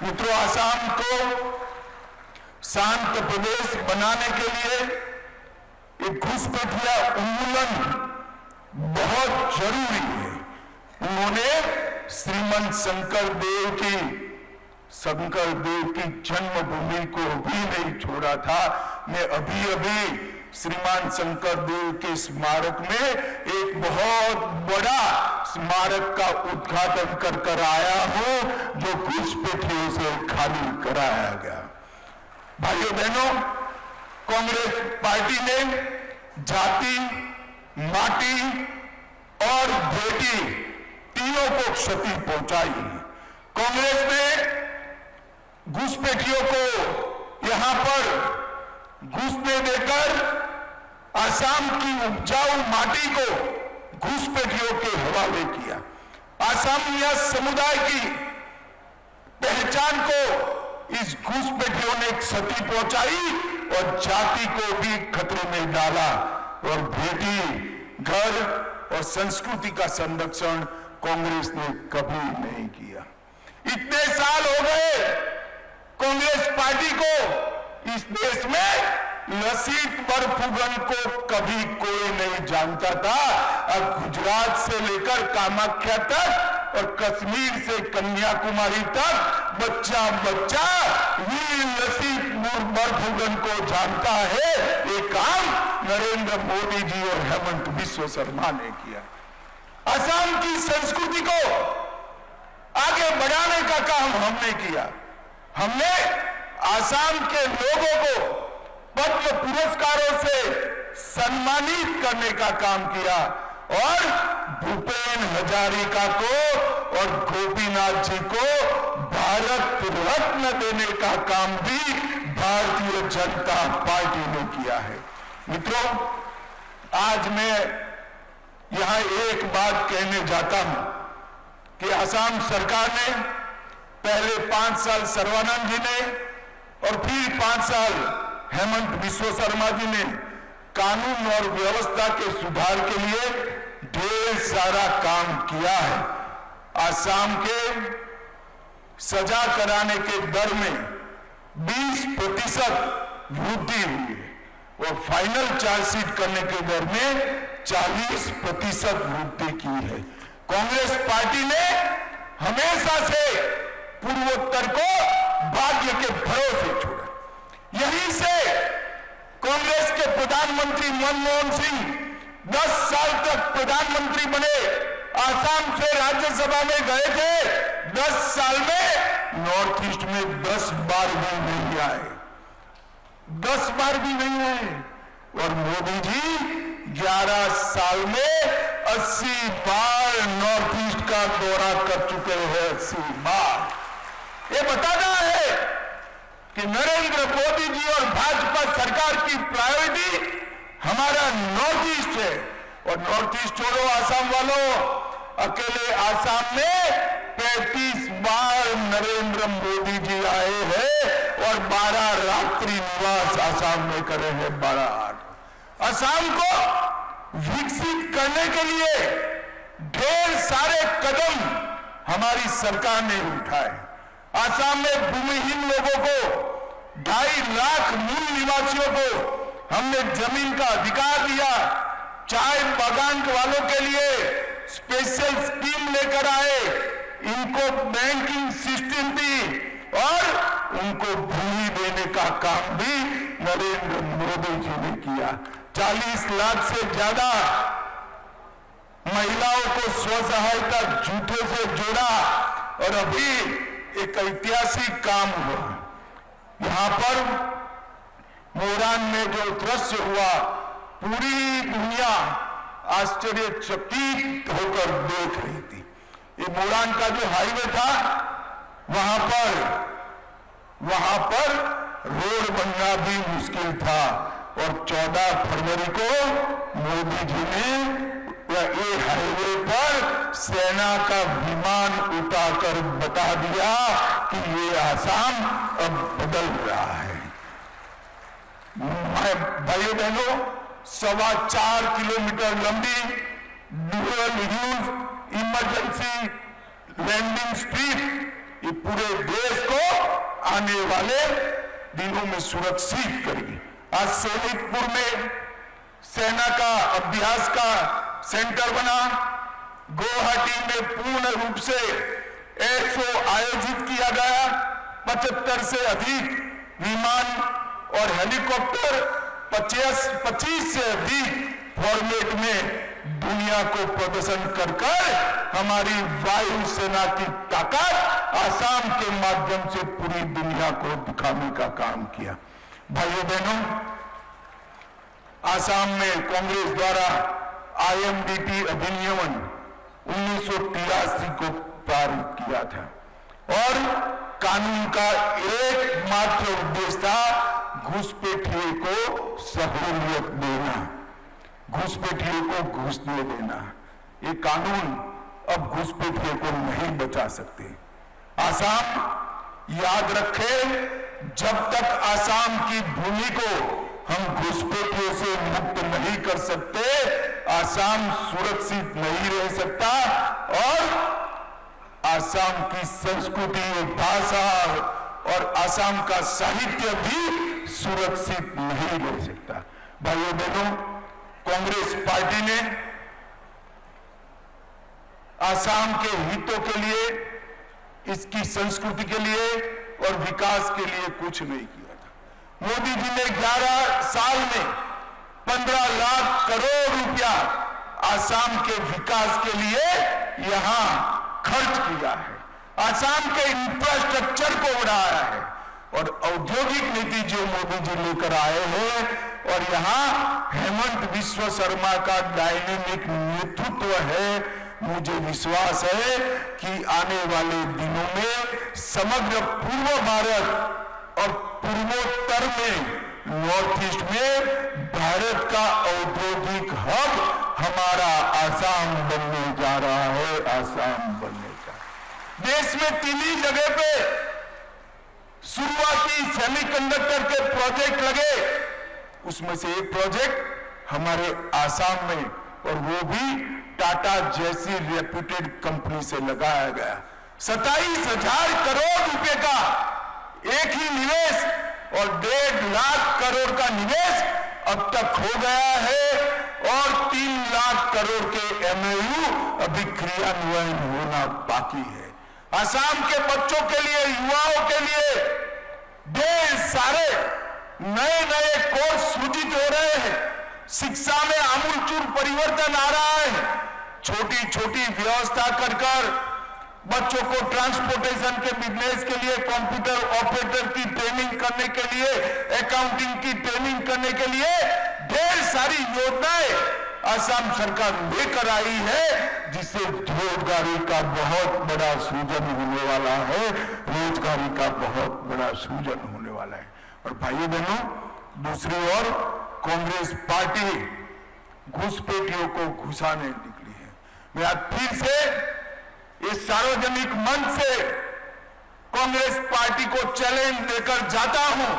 मित्रों, आसाम को शांत प्रदेश बनाने के लिए एक घुसपैठिया उन्मूलन बहुत जरूरी है। उन्होंने श्रीमंत शंकर देव की जन्मभूमि को भी नहीं छोड़ा था। मैं अभी श्रीमान शंकर देव के स्मारक में एक बहुत बड़ा स्मारक का उद्घाटन कर आया हूं, जो घुसपैठियों से खाली कराया गया। भाइयों बहनों, कांग्रेस पार्टी ने जाति, माटी और बेटी तीनों को क्षति पहुंचाई। कांग्रेस ने घुसपैठियों को यहां पर घुसने देकर आसाम की उपजाऊ माटी को घुसपैठियों के हवाले किया। आसामिया समुदाय की पहचान को इस घुसपैठियों ने क्षति पहुंचाई और जाति को भी खतरे में डाला। और बेटी, घर और संस्कृति का संरक्षण कांग्रेस ने कभी नहीं किया। इतने साल हो गए कांग्रेस पार्टी को इस देश में लसित बरफुकन को कभी कोई नहीं जानता था। अब गुजरात से लेकर कामाख्या तक और कश्मीर से कन्याकुमारी तक बच्चा बच्चा वीर लसित बरफुकन को जानता है। ये काम नरेंद्र मोदी जी और हेमंत बिस्वा शर्मा ने किया। असम की संस्कृति को आगे बढ़ाने का काम हमने किया। हमने आसाम के लोगों को पद्म पुरस्कारों से सम्मानित करने का काम किया और भूपेन हजारिका को और गोपीनाथ जी को भारत रत्न देने का काम भी भारतीय जनता पार्टी ने किया है। मित्रों, आज मैं यहां एक बात कहने जाता हूं कि असम सरकार ने पहले 5 साल सर्बानंद जी ने और फिर 5 साल हेमंत बिस्वा शर्मा जी ने कानून और व्यवस्था के सुधार के लिए ढेर सारा काम किया है। आसाम के सजा कराने के दर में 20% वृद्धि हुई है और फाइनल चार्जशीट करने के दर में 40% वृद्धि की है। कांग्रेस पार्टी ने हमेशा से पूर्वोत्तर को भाग्य के भरोसे छोड़ा। यहीं से कांग्रेस के प्रधानमंत्री मनमोहन सिंह 10 साल तक प्रधानमंत्री बने, आसाम से राज्यसभा में गए थे। 10 साल में नॉर्थ ईस्ट में 10 बार भी नहीं आए, 10 बार भी नहीं आए। और मोदी जी 11 साल में 80 बार नॉर्थ ईस्ट का दौरा कर चुके हैं। 80 बार। ये बताना है कि नरेंद्र मोदी जी और भाजपा सरकार की प्रायोरिटी हमारा नॉर्थ ईस्ट है। और नॉर्थ ईस्ट छोड़ो, आसाम वालों, अकेले आसाम में 35 बार नरेंद्र मोदी जी आए हैं और 12 रात्रि निवास आसाम में करे हैं। 12 आसाम को विकसित करने के लिए ढेर सारे कदम हमारी सरकार ने उठाए। आसाम में भूमिहीन लोगों को, 2.5 लाख मूल निवासियों को हमने जमीन का अधिकार दिया। चाय बागान वालों के लिए स्पेशल स्कीम लेकर आए, इनको बैंकिंग सिस्टम दी और उनको भूमि देने का काम भी नरेंद्र मोदी जी ने किया। 40 लाख से ज्यादा महिलाओं को स्व-सहायता जूथों से जोड़ा और अभी एक ऐतिहासिक काम हुआ। यहां पर मोरान में जो दृश्य हुआ, पूरी दुनिया आश्चर्यचकित होकर देख रही थी। ये मोरान का जो हाईवे था, वहां पर रोड बनना भी मुश्किल था। और 14 फरवरी को मोदी जी ने ये हाईवे पर सेना का विमान उतारकर बता दिया कि ये आसाम अब बदल रहा है। भाइयों बहनों, 4.25 किलोमीटर लंबी dual use emergency landing street ये पूरे देश को आने वाले दिनों में सुरक्षित करेगी। आज सोनितपुर में सेना का अभ्यास का सेंटर बना, गुवाहाटी में पूर्ण रूप से एयर शो आयोजित किया गया, 75 से अधिक विमान और हेलीकॉप्टर 25 से अधिक फॉर्मेट में दुनिया को प्रदर्शन कर हमारी वायुसेना की ताकत आसाम के माध्यम से पूरी दुनिया को दिखाने का काम किया। भाइयों बहनों, आसाम में कांग्रेस द्वारा IMDT अधिनियम 1983 को पारित किया था और कानून का एकमात्र उद्देश्य था घुसपैठियों को सहूलियत देना, घुसपैठियों को घुसने देना। ये कानून अब घुसपैठियों को नहीं बचा सकते। आसाम याद रखे, जब तक आसाम की भूमि को हम घुसपैठियों से मुक्त नहीं कर सकते, आसाम सुरक्षित नहीं रह सकता और आसाम की संस्कृति, भाषा और आसाम का साहित्य भी सुरक्षित नहीं रह सकता। भाइयों बहनों, कांग्रेस पार्टी ने आसाम के हितों के लिए, इसकी संस्कृति के लिए और विकास के लिए कुछ नहीं किया था। मोदी जी ने 11 साल में 15 लाख करोड़ रुपया आसाम के विकास के लिए यहां खर्च किया है, आसाम के इंफ्रास्ट्रक्चर को बढ़ाया है और औद्योगिक नीति जो मोदी जी लेकर आए हैं और यहां हेमंत बिश्व शर्मा का डायनेमिक नेतृत्व है, मुझे विश्वास है कि आने वाले दिनों में समग्र पूर्व भारत और पूर्वोत्तर में, नॉर्थ ईस्ट में भारत का औद्योगिक हब हमारा आसाम बनने जा रहा है। आसाम बनने का देश में 3 ही जगह पे शुरुआती सेमीकंडक्टर के प्रोजेक्ट लगे, उसमें से एक प्रोजेक्ट हमारे आसाम में और वो भी टाटा जैसी रेप्यूटेड कंपनी से लगाया गया। 27,000 करोड़ रुपए का एक ही निवेश और 1.5 लाख करोड़ का निवेश अब तक हो गया है और 3 लाख करोड़ के MOU अभी क्रियान्वयन होना बाकी है। आसाम के बच्चों के लिए, युवाओं के लिए ढेर सारे नए कोर्स सृजित हो रहे हैं, शिक्षा में आमूलचूल परिवर्तन आ रहा है। छोटी छोटी व्यवस्था कर बच्चों को ट्रांसपोर्टेशन के बिजनेस के लिए, कंप्यूटर ऑपरेटर की ट्रेनिंग करने के लिए, अकाउंटिंग की ट्रेनिंग करने के लिए ढेर सारी योजनाएं आसाम सरकार लेकर आई है, जिससे रोजगारी का बहुत बड़ा सृजन होने वाला है, रोजगारी का बहुत बड़ा सृजन होने वाला है। और भाइयों बहनों, दूसरी ओर कांग्रेस पार्टी घुसपैठियों को घुसाने निकली है। मैं आज फिर से इस सार्वजनिक मंच से कांग्रेस पार्टी को चैलेंज देकर जाता हूं,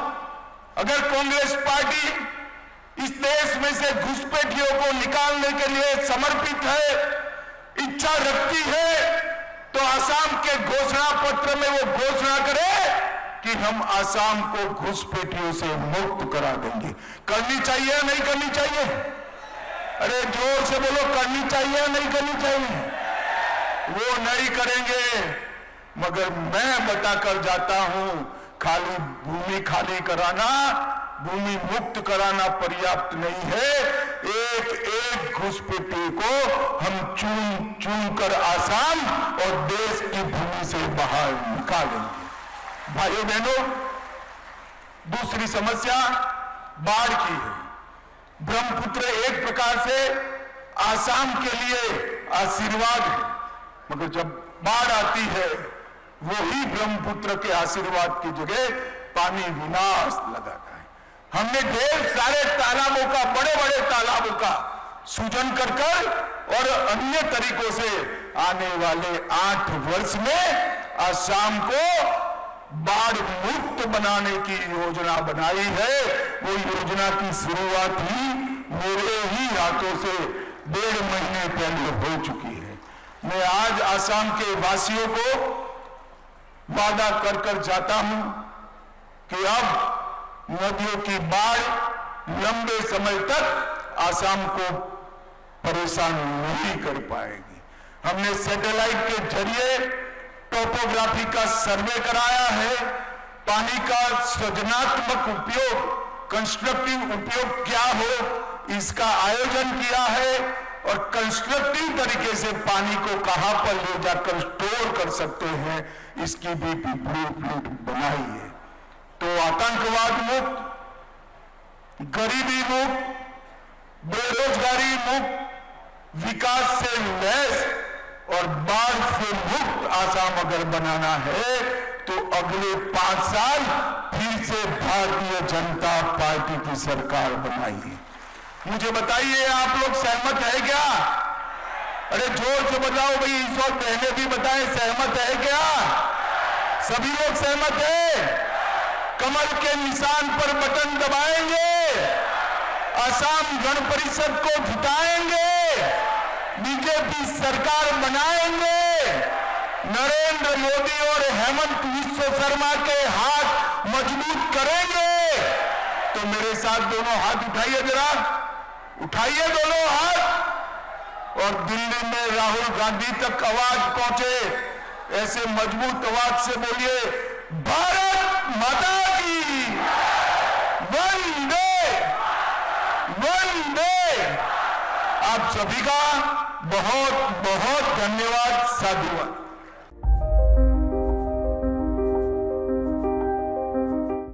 अगर कांग्रेस पार्टी इस देश में से घुसपैठियों को निकालने के लिए समर्पित है, इच्छा रखती है, तो आसाम के घोषणा पत्र में वो घोषणा करे कि हम आसाम को घुसपैठियों से मुक्त करा देंगे। करनी चाहिए या नहीं करनी चाहिए? अरे जोर से बोलो, करनी चाहिए या नहीं करनी चाहिए? वो नहीं करेंगे, मगर मैं बताकर जाता हूं, खाली भूमि खाली कराना, भूमि मुक्त कराना पर्याप्त नहीं है। एक घुसपैठी को हम चुन चुन कर आसाम और देश की भूमि से बाहर निकालेंगे। भाइयों बहनों, दूसरी समस्या बाढ़ की है। ब्रह्मपुत्र एक प्रकार से आसाम के लिए आशीर्वाद है, मगर जब बाढ़ आती है वही ब्रह्मपुत्र के आशीर्वाद की जगह पानी विनाश लगाता है। हमने ढेर सारे तालाबों का, बड़े बड़े तालाबों का सूजन कर और अन्य तरीकों से आने वाले 8 वर्ष में आसाम को बाढ़ मुक्त बनाने की योजना बनाई है। वो योजना की शुरुआत ही मेरे ही हाथों से 1.5 महीने पहले हो चुकी है। मैं आज आसाम के वासियों को वादा कर जाता हूं कि अब नदियों की बाढ़ लंबे समय तक आसाम को परेशान नहीं कर पाएगी। हमने सैटेलाइट के जरिए टोपोग्राफी का सर्वे कराया है, पानी का सृजनात्मक उपयोग, कंस्ट्रक्टिव उपयोग क्या हो इसका आयोजन किया है और कंस्ट्रक्टिव तरीके से पानी को कहां पर ले जाकर स्टोर कर सकते हैं इसकी भी ब्लूप्रिंट बनाई है। तो आतंकवाद मुक्त, गरीबी मुक्त, बेरोजगारी मुक्त, विकास से लैस और बाढ़ से मुक्त आसाम अगर बनाना है तो अगले 5 साल फिर से भारतीय जनता पार्टी की सरकार बनाइए। मुझे बताइए, आप लोग सहमत है क्या? अरे जोर से बताओ भाई, इस वक्त बहने भी बताएं सहमत है क्या? सभी लोग सहमत है? कमल के निशान पर बटन दबाएंगे, असम गण परिषद को जिताएंगे, बीजेपी सरकार बनाएंगे, नरेंद्र मोदी और हेमंत बिस्वा शर्मा के हाथ मजबूत करेंगे। तो मेरे साथ दोनों हाथ उठाइए, जरा उठाइए दोनों हाथ और दिल्ली में राहुल गांधी तक आवाज पहुंचे ऐसे मजबूत आवाज से बोलिए, भारत माता की वंदे वंदे। आप सभी का बहुत बहुत धन्यवाद, साधुवाद।